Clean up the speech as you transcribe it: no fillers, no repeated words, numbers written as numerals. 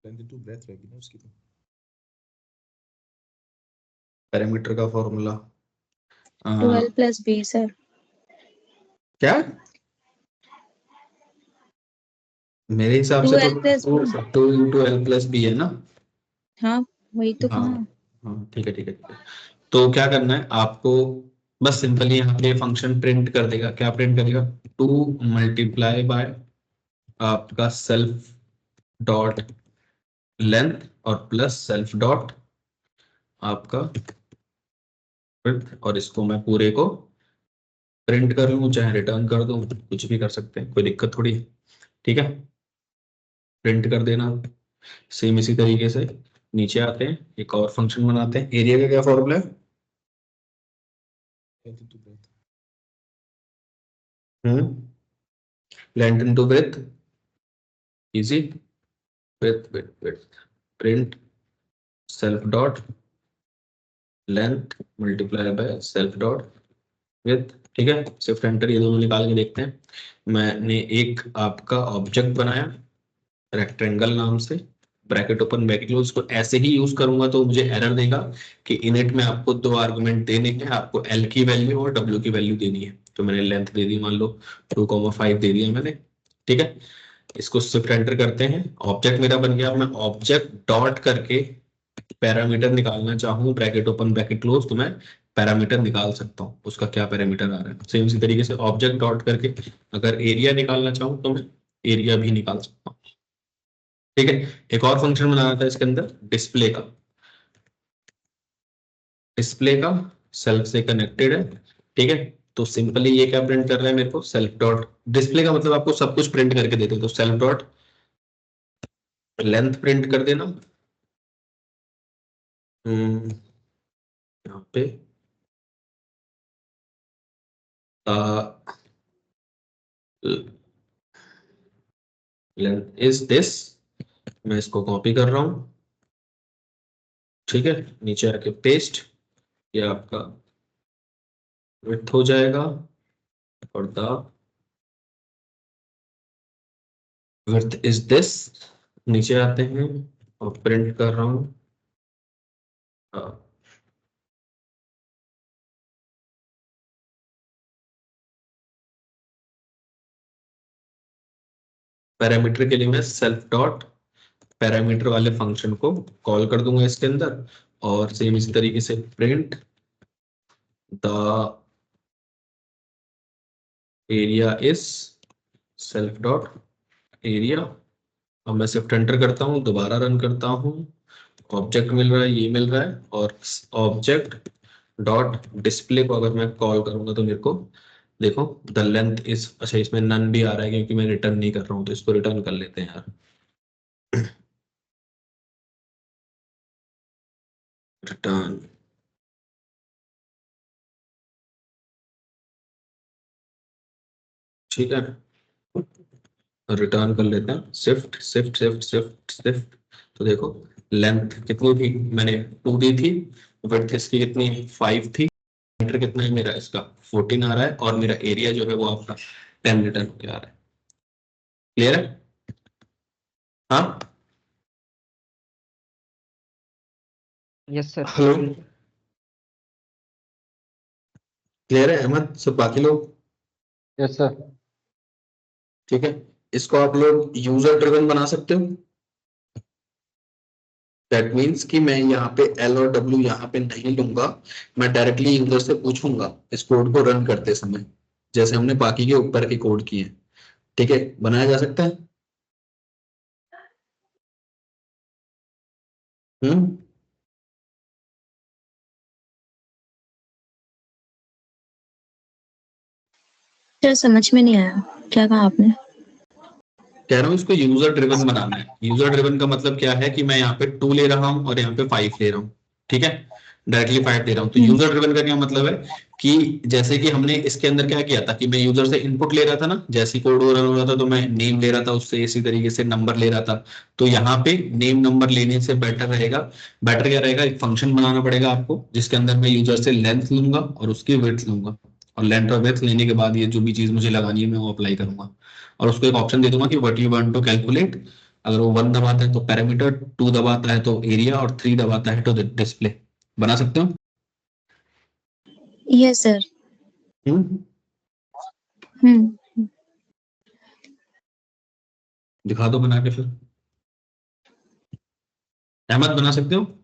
Length into breadth रहेगी ना उसकी। तो पैरामीटर का फॉर्मूला 12 प्लस बी सर। क्या? मेरे हिसाब से 2l प्लस तो 2 इंटू एल प्लस बी है ना। हाँ वही तो हाँ कहा। हाँ ठीक है ठीक है ठीक है। तो क्या करना है आपको, बस सिंपली यहाँ पे फंक्शन प्रिंट कर देगा। क्या प्रिंट करेगा? 2 मल्टीप्लाई बाय आपका सेल्फ डॉट लेंथ और प्लस सेल्फ डॉट आपका width, और इसको मैं पूरे को प्रिंट कर लूँ चाहे रिटर्न कर दूँ, कुछ भी कर सकते हैं, कोई दिक्कत थोड़ी है। ठीक है, प्रिंट कर देना। सेम इसी तरीके से नीचे आते हैं, एक और फंक्शन बनाते हैं। एरिया का क्या फॉर्मूला है? Length into breadth. Length into breadth, easy. Width print self dot length multiply by self dot width. ठीक है, शिफ्ट एंटर, ये दोनों निकाल के देखते हैं। मैंने एक आपका ऑब्जेक्ट बनाया रेक्टेंगल नाम से, ब्रैकेट ओपन ब्रैकेट क्लोज। इसको ऐसे ही यूज करूंगा तो मुझे एरर देगा कि इनिट में आपको 2 आर्गुमेंट देने हैं, आपको एल की वैल्यू और डब्ल्यू की वैल्यू देनी है। तो मैंने लेंथ दे दी, मान लो 2,5 दे दिया मैंने। ठीक है, इसको शिफ्ट एंटर करते हैं, ऑब्जेक्ट मेरा बन गया। मैं ऑब्जेक्ट डॉट करके पैरामीटर निकालना चाहूँ ब्रैकेट ओपन ब्रैकेट क्लोज, तो मैं पैरामीटर निकाल सकता हूँ, उसका क्या पैरामीटर आ रहा है। सेम इसी तरीके से ऑब्जेक्ट डॉट करके अगर एरिया निकालना चाहूँ तो मैं एरिया भी निकाल सकता हूँ। ठीक है, एक और फंक्शन बनाना था इसके अंदर डिस्प्ले का। डिस्प्ले का सेल्फ से कनेक्टेड है। ठीक है, तो सिंपली ये क्या प्रिंट कर रहा है मेरे को? सेल्फ डॉट डिस्प्ले का मतलब आपको सब कुछ प्रिंट करके देते हैं, तो सेल्फ डॉट लेंथ प्रिंट कर देना। यहाँ पे लेंथ इज दिस, मैं इसको कॉपी कर रहा हूं। ठीक है, नीचे आके पेस्ट, ये आपका विड्थ हो जाएगा और द विड्थ इज दिस। नीचे आते हैं और प्रिंट कर रहा हूं पैरामीटर के लिए मैं सेल्फ डॉट पैरामीटर वाले फंक्शन को कॉल कर दूंगा इसके अंदर, और सेम इसी तरीके से print the area is self dot area. अब मैं शिफ्ट एंटर करता हूँ, दोबारा रन करता हूँ, ऑब्जेक्ट मिल रहा है, ये मिल रहा है, और ऑब्जेक्ट डॉट डिस्प्ले को अगर मैं कॉल करूंगा तो मेरे को देखो द लेंथ इज, अच्छा इसमें नन भी आ रहा है क्योंकि मैं रिटर्न नहीं कर रहा हूँ, तो इसको रिटर्न कर लेते हैं यार। रिटर्न, ठीक है, रिटर्न कर लेते हैं। Shift shift shift shift shift, तो देखो लेंथ कितनी थी, मैंने 2 दी थी, विड्थ इसकी कितनी 5 थी, मीटर कितना है मेरा इसका 14 आ रहा है, और मेरा एरिया जो है वो आपका 10 रिटर्न होकर आ रहा है। क्लियर है? हाँ यस सर। हेलो, क्लियर है अहमद, सब बाकी लोग? Yes sir. ठीक है, इसको आप लोग यूजर ड्रिवन बना सकते हो। दैट मीन्स कि मैं यहाँ पे एल और डब्ल्यू यहाँ पे नहीं लूंगा, मैं डायरेक्टली यूजर से पूछूंगा इस कोड को रन करते समय, जैसे हमने बाकी के ऊपर के कोड किए। ठीक है, बनाया जा सकता है। हम्म, सर समझ में नहीं आया, क्या कहा आपने? कह रहा हूँ इसको यूजर ड्रिवन बनाना है। यूजर ड्रिवन का मतलब क्या है कि मैं यहाँ पे 2 ले रहा हूँ और यहाँ पे 5 ले रहा हूँ। ठीक है, डायरेक्टली 5 दे रहा हूँ। तो यूजर ड्रिवन का क्या मतलब है कि जैसे कि हमने इसके अंदर क्या किया था कि मैं यूजर से इनपुट ले रहा था ना, जैसे कोड रन हो रहा था तो मैं नेम ले रहा था उससे, इसी तरीके से नंबर ले रहा था। तो यहाँ पे नेम नंबर लेने से बेटर रहेगा, बेटर क्या रहेगा, एक फंक्शन बनाना पड़ेगा आपको जिसके अंदर मैं यूजर से लेंथ लूंगा और उसकी विड्थ लूंगा, और लेंथ और विड्थ लेने के बाद ये जो भी चीज मुझे लगानी है मैं वो अप्लाई करूंगा, और उसको एक ऑप्शन दे दूंगा कि what you want to calculate, अगर वो 1 दबाता है तो पैरामीटर, 2 दबाता है तो एरिया और 3 दबाता है तो डिस्प्ले। बना सकते हो? Yes sir. हम्म, हम्म। दिखा दो बना के फिर। अहमद बना सकते हो?